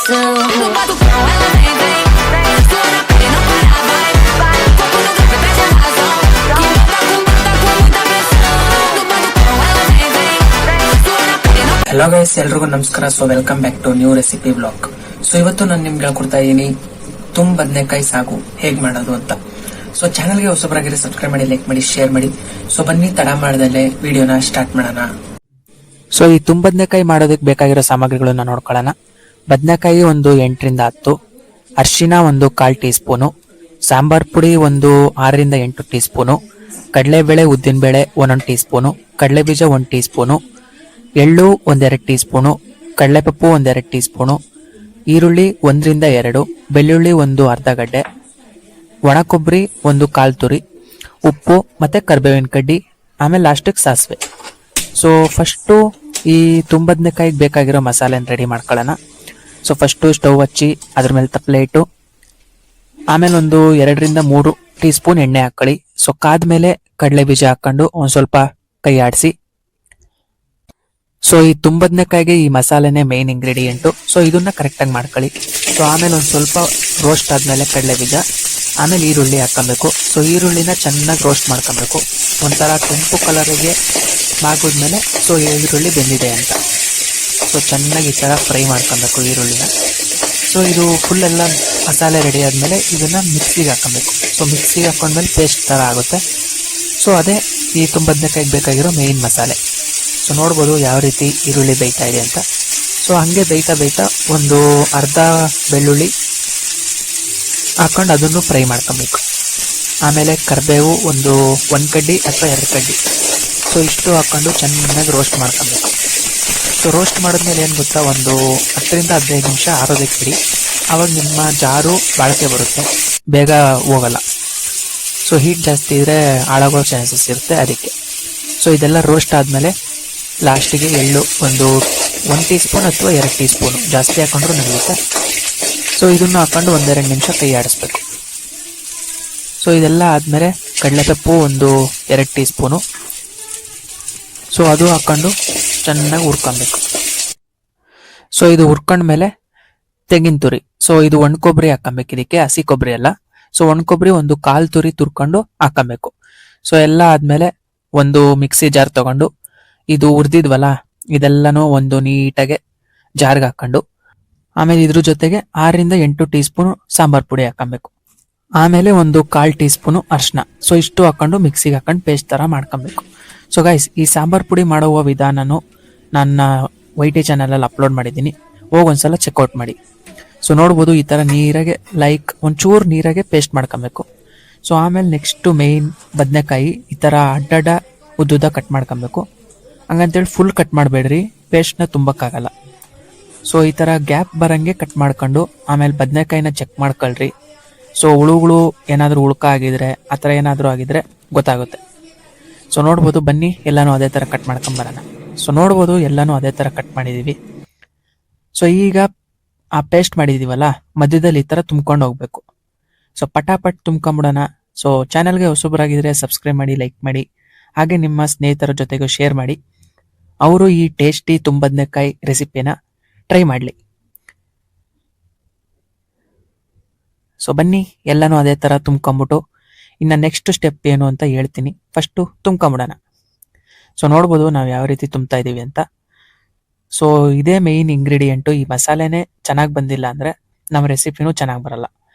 isso. No batucão ela vem, vem, vem. Sua na pele não para, vai, vai. Corpo no grave, perde a razão. Que bota com muita pressão. No batucão ela vem, vem, vem. Sua na pele não. Hello guys, ಎಲ್ರಿಗೂ ನಮಸ್ಕಾರ. So welcome back to new recipe blog. So ಇವತ್ತು ನಾನು ನಿಮ್ಗೆ ಹೇಳ್ಕೊಡ್ತಾ ಇದ್ದೀನಿ ಬದನೆಕಾಯಿ ಸಾಗು ಹೇಗ್ ಮಾಡೋದು ಅಂತ. ಸೊ ಚಾನಲ್ಗೆ ಹೊಸಬರಾಗಿದ್ರೆ ಸಬ್ಸ್ಕ್ರೈಬ್ ಮಾಡಿ, ಲೈಕ್ ಮಾಡಿ, ಶೇರ್ ಮಾಡಿ. ಸೊ ಬನ್ನಿ ತಡ ಮಾಡದಲ್ಲೇ ವಿಡಿಯೋನ ಸ್ಟಾರ್ಟ್ ಮಾಡೋಣ. ಸೊ ಈ ಬದನೆಕಾಯಿ ಮಾಡೋದಕ್ಕೆ ಬೇಕಾಗಿರೋ ಸಾಮಗ್ರಿಗಳನ್ನ ನೋಡ್ಕೊಳ್ಳೋಣ. ಬದನೆಕಾಯಿ ಒಂದು 8 ರಿಂದ 10, ಅರಿಶಿನ ಒಂದು 1/4 ಟೀ ಸ್ಪೂನು, ಸಾಂಬಾರ್ ಪುಡಿ ಒಂದು 6 ರಿಂದ 8 ಟೀ ಸ್ಪೂನು, ಕಡಲೆಬೇಳೆ ಉದ್ದಿನಬೇಳೆ 1 ಟೀ ಸ್ಪೂನು, ಕಡಲೆಬೀಜ 1 ಟೀ ಸ್ಪೂನು, ಎಳ್ಳು 1-2 ಟೀ ಸ್ಪೂನು, ಕಡಲೆಪಪ್ಪು 1-2 ಟೀ ಸ್ಪೂನು, ಈರುಳ್ಳಿ 1 ರಿಂದ 2, ಬೆಳ್ಳುಳ್ಳಿ ಒಂದು ಅರ್ಧ ಗಡ್ಡೆ, ಒಣ ಕೊಬ್ಬರಿ ಒಂದು 1/4 ತುರಿ, ಉಪ್ಪು ಮತ್ತೆ ಕರಿಬೇವಿನ ಕಡ್ಡಿ, ಆಮೇಲೆ ಲಾಸ್ಟಿಗೆ ಸಾಸಿವೆ. ಸೊ ಫಸ್ಟು ಈ ಬದನೆಕಾಯಿಗೆ ಬೇಕಾಗಿರೋ ಮಸಾಲೆನ ರೆಡಿ ಮಾಡ್ಕೊಳ್ಳೋಣ. ಸೊ ಫಸ್ಟು ಸ್ಟವ್ ಹಚ್ಚಿ ಅದ್ರ ಮೇಲೆ ತಪ್ಪಲೆ ಇಟ್ಟು ಆಮೇಲೆ ಒಂದು 2 ರಿಂದ 3 ಟೀ ಸ್ಪೂನ್ ಎಣ್ಣೆ ಹಾಕೊಳ್ಳಿ. ಸೊ ಕಾದ್ಮೇಲೆ ಕಡಲೆ ಬೀಜ ಹಾಕೊಂಡು ಒಂದ್ ಸ್ವಲ್ಪ ಕೈ ಆಡಿಸಿ. ಸೊ ಈ ಬದನೆಕಾಯಿಗೆ ಈ ಮಸಾಲೆನೇ ಮೇನ್ ಇಂಗ್ರೀಡಿಯೆಂಟು. ಸೊ ಇದನ್ನ ಕರೆಕ್ಟಾಗಿ ಮಾಡ್ಕೊಳ್ಳಿ. ಸೊ ಆಮೇಲೆ ಒಂದು ಸ್ವಲ್ಪ ರೋಸ್ಟ್ ಆದ್ಮೇಲೆ ಕಡಲೆ ಬೀಜ, ಆಮೇಲೆ ಈರುಳ್ಳಿ ಹಾಕೊಬೇಕು. ಸೊ ಈರುಳ್ಳಿನ ಚೆನ್ನಾಗಿ ರೋಸ್ಟ್ ಮಾಡ್ಕೊಬೇಕು, ಒಂಥರ ಕೆಂಪು ಕಲರಿಗೆ ಮಾಗಿದ್ಮೇಲೆ ಸೊ ಈರುಳ್ಳಿ ಬೆಂದಿದೆ ಅಂತ. ಸೊ ಚೆನ್ನಾಗಿ ಈ ಥರ ಫ್ರೈ ಮಾಡ್ಕೊಬೇಕು ಈರುಳ್ಳಿನ. ಸೊ ಇದು ಫುಲ್ ಎಲ್ಲ ಮಸಾಲೆ ರೆಡಿ ಆದಮೇಲೆ ಇದನ್ನು ಮಿಕ್ಸಿಗೆ ಹಾಕೊಬೇಕು. ಸೊ ಮಿಕ್ಸಿಗೆ ಹಾಕೊಂಡ್ಮೇಲೆ ಪೇಸ್ಟ್ ಥರ ಆಗುತ್ತೆ. ಸೊ ಅದೇ ಈ ಬದನೆಕಾಯಿಗೆ ಬೇಕಾಗಿರೋ ಮೇಯ್ನ್ ಮಸಾಲೆ. ಸೊ ನೋಡ್ಬೋದು ಯಾವ ರೀತಿ ಈರುಳ್ಳಿ ಬೇಯ್ತಾ ಇದೆ ಅಂತ. ಸೊ ಹಂಗೆ ಬೇಯ್ತಾ ಒಂದು ಅರ್ಧ ಬೆಳ್ಳುಳ್ಳಿ ಹಾಕೊಂಡು ಅದನ್ನು ಫ್ರೈ ಮಾಡ್ಕೊಬೇಕು. ಆಮೇಲೆ ಕರಿಬೇವು ಒಂದು 1 ಕಡ್ಡಿ ಅಥವಾ 2 ಕಡ್ಡಿ, ಸೊ ಇಷ್ಟು ಹಾಕೊಂಡು ಚೆನ್ನಾಗಿ ರೋಸ್ಟ್ ಮಾಡ್ಕೊಬೇಕು. ಸೊ ರೋಸ್ಟ್ ಮಾಡಿದ್ಮೇಲೆ ಏನು ಗೊತ್ತಾ, ಒಂದು 10 ರಿಂದ 15 ನಿಮಿಷ ಆರೋದಕ್ಕೆ ಇಡಿ. ಆವಾಗ ನಿಮ್ಮ ಜಾರು ಬಾಳಿಕೆ ಬರುತ್ತೆ, ಬೇಗ ಹೋಗಲ್ಲ. ಸೊ ಹೀಟ್ ಜಾಸ್ತಿ ಇದ್ರೆ ಹಾಳಾಗೋ ಚಾನ್ಸಸ್ ಇರುತ್ತೆ, ಅದಕ್ಕೆ. ಸೊ ಇದೆಲ್ಲ ರೋಸ್ಟ್ ಆದಮೇಲೆ ಲಾಸ್ಟಿಗೆ ಎಳ್ಳು ಒಂದು 1 ಟೀ ಸ್ಪೂನ್ ಅಥವಾ 2 ಟೀ ಸ್ಪೂನು, ಜಾಸ್ತಿ ಹಾಕೊಂಡ್ರು ನಡೆಯುತ್ತೆ. ಸೊ ಇದನ್ನು ಹಾಕೊಂಡು 1-2 ನಿಮಿಷ ಕೈ ಆಡಿಸ್ಬೇಕು. ಸೊ ಇದೆಲ್ಲ ಆದಮೇಲೆ ಕಡಲೆಪಪ್ಪು ಒಂದು 2 ಟೀ ಸ್ಪೂನು, ಸೊ ಅದು ಹಾಕೊಂಡು ಚೆನ್ನಾಗಿ ಹುರ್ಕೊಬೇಕು. ಸೊ ಇದು ಹುರ್ಕೊಂಡ್ಮೇಲೆ ತೆಂಗಿನ ತುರಿ, ಸೊ ಇದು ಒಣ ಕೊಬ್ಬರಿ ಹಾಕೊಬೇಕು, ಇದಕ್ಕೆ ಹಸಿ ಕೊಬ್ಬರಿ ಅಲ್ಲ. ಸೊ ಒಣ ಕೊಬ್ಬರಿ ಒಂದು 1/4 ತುರಿ ತುರ್ಕೊಂಡು ಹಾಕೊಬೇಕು. ಸೊ ಎಲ್ಲ ಆದ್ಮೇಲೆ ಒಂದು ಮಿಕ್ಸಿ ಜಾರ್ ತಗೊಂಡು ಇದು ಹುರಿದಿದ್ವಲ್ಲ ಇದೆಲ್ಲನೂ ಒಂದು ನೀಟಾಗೆ ಜಾರ್ಗೆ ಹಾಕೊಂಡು, ಆಮೇಲೆ ಇದ್ರ ಜೊತೆಗೆ 6 ರಿಂದ 8 ಟೀ ಸ್ಪೂನ್ ಸಾಂಬಾರ್ ಪುಡಿ ಹಾಕೊಬೇಕು. ಆಮೇಲೆ ಒಂದು 1/4 ಟೀ ಸ್ಪೂನು ಅರ್ಶಿನ. ಸೊ ಇಷ್ಟು ಹಾಕೊಂಡು ಮಿಕ್ಸಿಗೆ ಹಾಕೊಂಡು ಪೇಸ್ಟ್ ತರ ಮಾಡ್ಕೊಬೇಕು. ಸೊ ಗೈಸ್, ಈ ಸಾಂಬಾರ್ ಪುಡಿ ಮಾಡುವ ವಿಧಾನನು ನನ್ನ ವೈಟಿ ಚಾನಲಲ್ಲಿ ಅಪ್ಲೋಡ್ ಮಾಡಿದ್ದೀನಿ, ಹೋಗೊಂದ್ಸಲ ಚೆಕ್ಔಟ್ ಮಾಡಿ. ಸೊ ನೋಡ್ಬೋದು ಈ ಥರ ನೀರಾಗೆ ಒಂಚೂರು ನೀರಾಗೆ ಪೇಸ್ಟ್ ಮಾಡ್ಕೊಬೇಕು. ಸೊ ಆಮೇಲೆ ನೆಕ್ಸ್ಟು ಮೇಯ್ನ್ ಬದನೆಕಾಯಿ ಈ ಥರ ಅಡ್ಡಡ್ಡ ಉದ್ದುದ್ದ ಕಟ್ ಮಾಡ್ಕೊಬೇಕು. ಹಂಗಂತೇಳಿ ಫುಲ್ ಕಟ್ ಮಾಡಬೇಡ್ರಿ, ಪೇಸ್ಟ್ನ ತುಂಬಕ್ಕಾಗಲ್ಲ. ಸೊ ಈ ಥರ ಗ್ಯಾಪ್ ಬರಂಗೆ ಕಟ್ ಮಾಡ್ಕೊಂಡು ಆಮೇಲೆ ಬದನೆಕಾಯಿನ ಚೆಕ್ ಮಾಡ್ಕೊಳ್ರಿ. ಸೊ ಹುಳುಗಳು ಏನಾದರೂ ಉಳ್ಕ ಆಗಿದ್ರೆ ಆ ಥರ ಏನಾದರೂ ಆಗಿದ್ರೆ ಗೊತ್ತಾಗುತ್ತೆ. ಸೊ ನೋಡ್ಬೋದು, ಬನ್ನಿ ಎಲ್ಲನೂ ಅದೇ ಥರ ಕಟ್ ಮಾಡ್ಕೊಂಬರೋಣ. ಸೊ ನೋಡ್ಬೋದು ಎಲ್ಲನೂ ಅದೇ ಥರ ಕಟ್ ಮಾಡಿದ್ದೀವಿ. ಸೊ ಈಗ ಆ ಪೇಸ್ಟ್ ಮಾಡಿದ್ದೀವಲ್ಲ ಮಧ್ಯದಲ್ಲಿ ಈ ಥರ ತುಂಬ್ಕೊಂಡು ಹೋಗ್ಬೇಕು. ಸೊ ಪಟಾಪಟ್ ತುಂಬ್ಕೊಂಬಿಡೋಣ. ಸೊ ಚಾನಲ್ಗೆ ಹೊಸಬರಾಗಿದ್ರೆ ಸಬ್ಸ್ಕ್ರೈಬ್ ಮಾಡಿ, ಲೈಕ್ ಮಾಡಿ, ಹಾಗೆ ನಿಮ್ಮ ಸ್ನೇಹಿತರ ಜೊತೆಗೂ ಶೇರ್ ಮಾಡಿ. ಅವರು ಈ ಟೇಸ್ಟಿ ಬದನೆಕಾಯಿ ರೆಸಿಪಿನ ಟ್ರೈ ಮಾಡಲಿ. ಸೊ ಬನ್ನಿ ಎಲ್ಲನೂ ಅದೇ ಥರ ತುಂಬ್ಕೊಂಬಿಟ್ಟು ಇನ್ನು ನೆಕ್ಸ್ಟ್ ಸ್ಟೆಪ್ ಏನು ಅಂತ ಹೇಳ್ತೀನಿ. ಫಸ್ಟು ತುಂಬ್ಕೊಂಬಿಡೋಣ. ಸೊ ನೋಡ್ಬೋದು ನಾವು ಯಾವ ರೀತಿ ತುಂಬ್ತಾ ಇದ್ದೀವಿ ಅಂತ. ಸೊ ಇದೇ ಮೇಯ್ನ್ ಇಂಗ್ರೀಡಿಯೆಂಟು. ಈ ಮಸಾಲೆನೇ ಚೆನ್ನಾಗಿ ಬಂದಿಲ್ಲ ಅಂದರೆ ನಮ್ಮ ರೆಸಿಪಿನೂ ಚೆನ್ನಾಗಿ ಬರಲ್ಲ.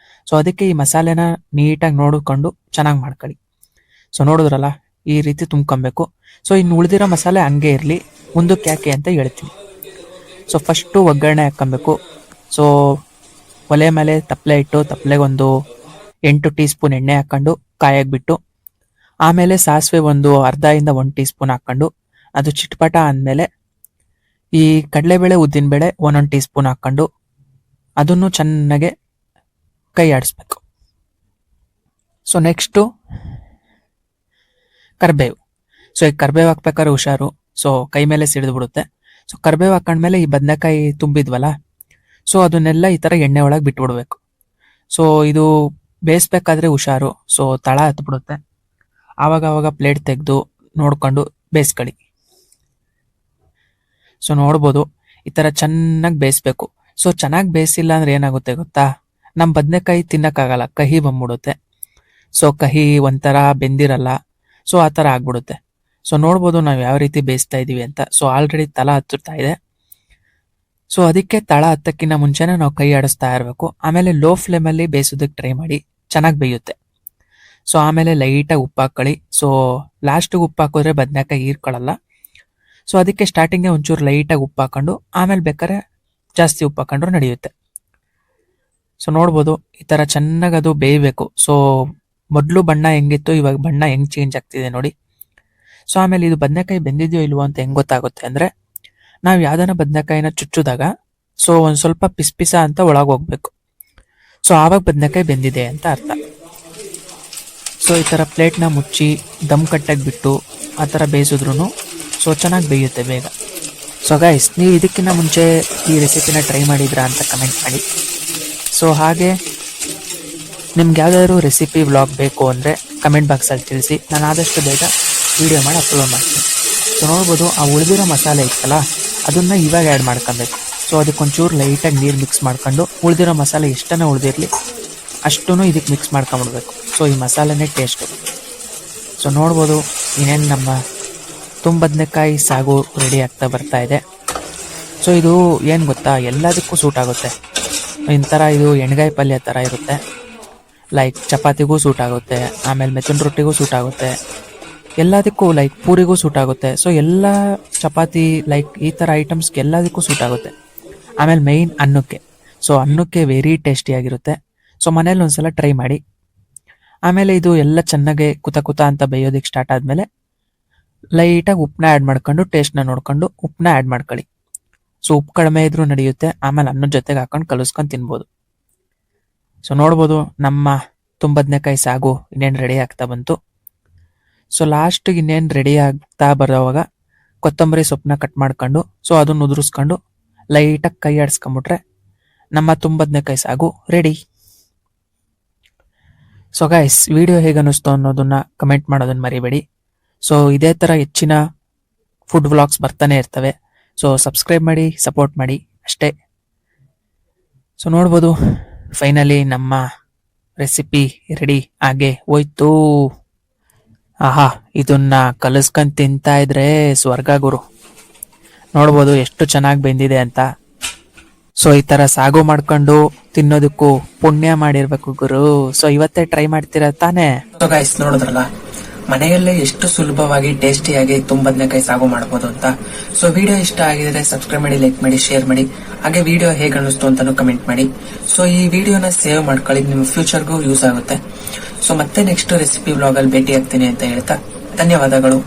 ಸೊ ಅದಕ್ಕೆ ಈ ಮಸಾಲೆನ ನೀಟಾಗಿ ನೋಡಿಕೊಂಡು ಚೆನ್ನಾಗಿ ಮಾಡ್ಕೊಳ್ಳಿ. ಸೊ ನೋಡಿದ್ರಲ್ಲ ಈ ರೀತಿ ತುಂಬ್ಕೊಬೇಕು. ಸೊ ಇನ್ನು ಉಳಿದಿರೋ ಮಸಾಲೆ ಹಂಗೆ ಇರಲಿ, ಮುಂದಕ್ಕೆ ಯಾಕೆ ಅಂತ ಹೇಳ್ತೀನಿ. ಸೊ ಫಸ್ಟು ಒಗ್ಗರಣೆ ಹಾಕ್ಕೊಬೇಕು. ಸೊ ಒಲೆ ಮೇಲೆ ತಪ್ಪಲೆ ಇಟ್ಟು ತಪ್ಪಲೆಗೆ ಒಂದು 8 ಟೀ ಸ್ಪೂನ್ ಎಣ್ಣೆ ಹಾಕೊಂಡು ಕಾಯಾಗ್ಬಿಟ್ಟು, ಆಮೇಲೆ ಸಾಸಿವೆ ಒಂದು ಅರ್ಧ ಇಂದ 1 ಟೀ ಸ್ಪೂನ್ ಹಾಕೊಂಡು ಅದು ಚಿಟ್ಪಟ ಅಂದಮೇಲೆ ಈ ಕಡಲೆಬೇಳೆ ಉದ್ದಿನಬೇಳೆ 1 ಟೀ ಸ್ಪೂನ್ ಹಾಕೊಂಡು ಅದನ್ನು ಚೆನ್ನಾಗೆ ಕೈ ಆಡಿಸ್ಬೇಕು. ಸೊ ನೆಕ್ಸ್ಟು ಕರಿಬೇವು. ಸೊ ಈ ಕರಿಬೇವು ಹಾಕ್ಬೇಕಾದ್ರೆ ಹುಷಾರು, ಸೊ ಕೈ ಮೇಲೆ ಸಿಡಿದು ಬಿಡುತ್ತೆ. ಸೊ ಕರಿಬೇವು ಹಾಕೊಂಡ್ಮೇಲೆ ಈ ಬದನೆಕಾಯಿ ತುಂಬಿದ್ವಲ್ಲ, ಸೊ ಅದನ್ನೆಲ್ಲ ಈ ಥರ ಎಣ್ಣೆ ಒಳಗೆ ಬಿಟ್ಬಿಡ್ಬೇಕು. ಸೊ ಇದು ಬೇಯಿಸ್ಬೇಕಾದ್ರೆ ಹುಷಾರು, ಸೊ ತಳ ಹತ್ಬಿಡುತ್ತೆ. ಆವಾಗ ಪ್ಲೇಟ್ ತೆಗೆದು ನೋಡ್ಕೊಂಡು ಬೇಯಿಸ್ಕೊಳ್ಳಿ. ಸೊ ನೋಡ್ಬೋದು ಈ ಥರ ಚೆನ್ನಾಗಿ ಬೇಯಿಸ್ಬೇಕು. ಸೊ ಚೆನ್ನಾಗಿ ಬೇಯಿಸಿಲ್ಲ ಅಂದ್ರೆ ಏನಾಗುತ್ತೆ ಗೊತ್ತಾ, ನಮ್ಮ ಬದನೆಕಾಯಿ ತಿನ್ನಕ್ಕಾಗಲ್ಲ, ಕಹಿ ಬಂದ್ಬಿಡುತ್ತೆ. ಸೊ ಕಹಿ ಒಂಥರ ಬೆಂದಿರಲ್ಲ, ಸೊ ಆ ಥರ ಆಗ್ಬಿಡುತ್ತೆ. ಸೊ ನೋಡ್ಬೋದು ನಾವು ಯಾವ ರೀತಿ ಬೇಯಿಸ್ತಾ ಇದೀವಿ ಅಂತ. ಸೊ ಆಲ್ರೆಡಿ ತಳ ಹತ್ತುತ್ತಾ ಇದೆ. ಸೊ ಅದಕ್ಕೆ ತಳ ಹತ್ತಕ್ಕಿಂತ ಮುಂಚೆನೆ ನಾವು ಕೈ ಆಡಿಸ್ತಾ ಇರಬೇಕು. ಆಮೇಲೆ ಲೋ ಫ್ಲೇಮಲ್ಲಿ ಬೇಯಿಸೋದಕ್ಕೆ ಟ್ರೈ ಮಾಡಿ, ಚೆನ್ನಾಗಿ ಬೇಯುತ್ತೆ. ಸೊ ಆಮೇಲೆ ಲೈಟಾಗಿ ಉಪ್ಪು ಹಾಕೊಳ್ಳಿ. ಸೊ ಲಾಸ್ಟಿಗೆ ಉಪ್ಪು ಹಾಕಿದ್ರೆ ಬದನೆಕಾಯಿ ಹೀರ್ಕೊಳ್ಳಲ್ಲ. ಸೊ ಅದಕ್ಕೆ ಸ್ಟಾರ್ಟಿಂಗ್ಗೆ ಒಂಚೂರು ಲೈಟಾಗಿ ಉಪ್ಪು ಹಾಕೊಂಡು ಆಮೇಲೆ ಬೇಕಾದ್ರೆ ಜಾಸ್ತಿ ಉಪ್ಪು ಹಾಕೊಂಡ್ರು ನಡೆಯುತ್ತೆ. ಸೊ ನೋಡ್ಬೋದು ಈ ಥರ ಚೆನ್ನಾಗಿ ಅದು ಬೇಯಬೇಕು. ಸೊ ಮೊದಲು ಬಣ್ಣ ಹೆಂಗಿತ್ತು, ಇವಾಗ ಬಣ್ಣ ಹೆಂಗ್ ಚೇಂಜ್ ಆಗ್ತಿದೆ ನೋಡಿ. ಸೊ ಆಮೇಲೆ ಇದು ಬದನೆಕಾಯಿ ಬೆಂದಿದೆಯೋ ಇಲ್ವೋ ಅಂತ ಹೆಂಗ್ ಗೊತ್ತಾಗುತ್ತೆ ಅಂದ್ರೆ, ನಾವು ಯಾವ್ದಾನ ಬದನೆಕಾಯಿನ ಚುಚ್ಚಿದಾಗ ಸೊ ಒಂದ್ ಸ್ವಲ್ಪ ಪಿಸ ಅಂತ ಒಳಗೆ ಹೋಗ್ಬೇಕು. ಸೊ ಆವಾಗ ಬದನೆಕಾಯಿ ಬೆಂದಿದೆ ಅಂತ ಅರ್ಥ. ಸೊ ಈ ಥರ ಪ್ಲೇಟ್ನ ಮುಚ್ಚಿ ದಮ್ ಕಟ್ಟಾಗಿ ಬಿಟ್ಟು ಆ ಥರ ಬೇಯಿಸಿದ್ರು ಸೊ ಚೆನ್ನಾಗಿ ಬೇಯುತ್ತೆ ಬೇಗ. ಸೊ ಗೈಸ್, ನೀವು ಇದಕ್ಕಿಂತ ಮುಂಚೆ ಈ ರೆಸಿಪಿನ ಟ್ರೈ ಮಾಡಿದ್ರಾ ಅಂತ ಕಮೆಂಟ್ ಮಾಡಿ. ಸೊ ಹಾಗೆ ನಿಮ್ಗೆ ಯಾವ್ದಾದ್ರು ರೆಸಿಪಿ ವ್ಲಾಗ್ ಬೇಕು ಅಂದರೆ ಕಮೆಂಟ್ ಬಾಕ್ಸಲ್ಲಿ ತಿಳಿಸಿ, ನಾನು ಆದಷ್ಟು ಬೇಗ ವಿಡಿಯೋ ಮಾಡಿ ಅಪ್ಲೋಡ್ ಮಾಡ್ತೀನಿ. ಸೊ ನೋಡ್ಬೋದು ಆ ಉಳಿದಿರೋ ಮಸಾಲೆ ಇತ್ತಲ್ಲ, ಅದನ್ನು ಇವಾಗ ಆ್ಯಡ್ ಮಾಡ್ಕೊಬೇಕು. ಸೊ ಅದಕ್ಕೊಂಚೂರು ಲೈಟಾಗಿ ನೀರು ಮಿಕ್ಸ್ ಮಾಡ್ಕೊಂಡು ಉಳಿದಿರೋ ಮಸಾಲೆ ಎಷ್ಟನ್ನ ಉಳಿದಿರಲಿ ಅಷ್ಟೂ ಇದಕ್ಕೆ ಮಿಕ್ಸ್ ಮಾಡ್ಕೊಂಬಿಡ್ಬೇಕು. ಸೊ ಈ ಮಸಾಲೆನೇ ಟೇಸ್ಟು. ಸೊ ನೋಡ್ಬೋದು ಇನ್ನೇನು ನಮ್ಮ ಬದನೆಕಾಯಿ ಸಾಗು ರೆಡಿ ಆಗ್ತಾ ಬರ್ತಾ ಇದೆ. ಸೊ ಇದು ಏನು ಗೊತ್ತಾ, ಎಲ್ಲದಕ್ಕೂ ಸೂಟ್ ಆಗುತ್ತೆ. ಇಂಥರ ಇದು ಎಣ್ಗಾಯಿ ಪಲ್ಯ ಥರ ಇರುತ್ತೆ, ಲೈಕ್ ಚಪಾತಿಗೂ ಸೂಟ್ ಆಗುತ್ತೆ, ಆಮೇಲೆ ಮೆತ್ತನ ರೊಟ್ಟಿಗೂ ಸೂಟ್ ಆಗುತ್ತೆ, ಎಲ್ಲದಕ್ಕೂ ಲೈಕ್ ಪೂರಿಗೂ ಸೂಟ್ ಆಗುತ್ತೆ. ಸೊ ಎಲ್ಲ ಚಪಾತಿ ಲೈಕ್ ಈ ಥರ ಐಟಮ್ಸ್ಗೆ ಎಲ್ಲದಕ್ಕೂ ಸೂಟ್ ಆಗುತ್ತೆ. ಆಮೇಲೆ ಮೇಯ್ನ್ ಅನ್ನಕ್ಕೆ, ಸೊ ಅನ್ನಕ್ಕೆ ವೆರಿ ಟೇಸ್ಟಿಯಾಗಿರುತ್ತೆ. ಸೊ ಮನೇಲಿ ಒಂದ್ಸಲ ಟ್ರೈ ಮಾಡಿ. ಆಮೇಲೆ ಇದು ಎಲ್ಲ ಚೆನ್ನಾಗೆ ಕುತ ಅಂತ ಬೇಯೋದಕ್ಕೆ ಸ್ಟಾರ್ಟ್ ಆದಮೇಲೆ ಲೈಟಾಗಿ ಉಪ್ಪನ್ನ ಆ್ಯಡ್ ಮಾಡ್ಕೊಂಡು ಟೇಸ್ಟ್ನ ನೋಡ್ಕೊಂಡು ಉಪ್ಪನ್ನ ಆ್ಯಡ್ ಮಾಡ್ಕೊಳ್ಳಿ. ಸೊ ಉಪ್ಪು ಕಡಿಮೆ ಇದ್ರೂ ನಡೆಯುತ್ತೆ. ಆಮೇಲೆ ಅನ್ನದ ಜೊತೆಗೆ ಹಾಕೊಂಡು ಕಲಿಸ್ಕೊಂಡು ತಿನ್ಬೋದು. ಸೊ ನೋಡ್ಬೋದು ನಮ್ಮ ಬದನೆಕಾಯಿ ಸಾಗು ಇನ್ನೇನು ರೆಡಿ ಆಗ್ತಾ ಬಂತು. ಸೊ ಲಾಸ್ಟಿಗೆ ಇನ್ನೇನು ರೆಡಿ ಆಗ್ತಾ ಬರೋವಾಗ ಕೊತ್ತಂಬರಿ ಸೊಪ್ಪನ್ನ ಕಟ್ ಮಾಡ್ಕೊಂಡು ಸೊ ಅದನ್ನ ಉದುರಿಸ್ಕೊಂಡು ಲೈಟಾಗಿ ಕೈ ಆಡಿಸ್ಕೊಂಬಿಟ್ರೆ ನಮ್ಮ ಬದನೆಕಾಯಿ ಸಾಗು ರೆಡಿ. ಸೊ ಗೈಸ್, ವಿಡಿಯೋ ಹೇಗೆ ಅನ್ನಿಸ್ತು ಅನ್ನೋದನ್ನ ಕಮೆಂಟ್ ಮಾಡೋದನ್ನ ಮರಿಬೇಡಿ. ಸೊ ಇದೇ ಥರ ಹೆಚ್ಚಿನ ಫುಡ್ ವ್ಲಾಗ್ಸ್ ಬರ್ತಾನೆ ಇರ್ತವೆ. ಸೊ ಸಬ್ಸ್ಕ್ರೈಬ್ ಮಾಡಿ, ಸಪೋರ್ಟ್ ಮಾಡಿ ಅಷ್ಟೇ. ಸೊ ನೋಡ್ಬೋದು ಫೈನಲಿ ನಮ್ಮ ರೆಸಿಪಿ ರೆಡಿ ಆಗಿ ಹೋಯ್ತು. ಆಹಾ, ಇದನ್ನ ಕಲಿಸ್ಕೊಂಡು ತಿಂತಾ ಇದ್ರೆ ಸ್ವರ್ಗ ಗುರು. ನೋಡ್ಬೋದು ಎಷ್ಟು ಚೆನ್ನಾಗಿ ಬೆಂದಿದೆ ಅಂತ. ಸೊ ಈ ತರ ಸಾಗು ಮಾಡ್ಕೊಂಡು ತಿನ್ನೋದಕ್ಕೂ ಪುಣ್ಯ ಮಾಡಿರ್ಬೇಕು ಗುರು. ಸೊ ಇವತ್ತೇ ಟ್ರೈ ಮಾಡ್ತೀರಾ ತಾನೇ? ಸೊ ಗೈಸ್, ನೋಡಿದ್ರಲ್ಲ ಮನೆಯಲ್ಲೇ ಎಷ್ಟು ಸುಲಭವಾಗಿ ಟೇಸ್ಟಿಯಾಗಿ ಬದನೆಕಾಯಿ ಸಾಗು ಮಾಡಬಹುದು ಅಂತ. ಸೊ ವಿಡಿಯೋ ಇಷ್ಟ ಆಗಿದ್ರೆ ಸಬ್ಸ್ಕ್ರೈಬ್ ಮಾಡಿ, ಲೈಕ್ ಮಾಡಿ, ಶೇರ್ ಮಾಡಿ. ಹಾಗೆ ವಿಡಿಯೋ ಹೇಗೆ ಅನ್ನಿಸ್ತು ಅಂತಾನು ಕಮೆಂಟ್ ಮಾಡಿ. ಸೊ ಈ ವಿಡಿಯೋನ ಸೇವ್ ಮಾಡ್ಕೊಳ್ಳಿ, ನಿಮ್ಮ ಫ್ಯೂಚರ್ಗೂ ಯೂಸ್ ಆಗುತ್ತೆ. ಸೊ ಮತ್ತೆ ನೆಕ್ಸ್ಟ್ ರೆಸಿಪಿ ವ್ಲಾಗ್ ಅಲ್ಲಿ ಭೇಟಿ ಆಗ್ತೀನಿ ಅಂತ ಹೇಳ್ತಾ ಧನ್ಯವಾದಗಳು.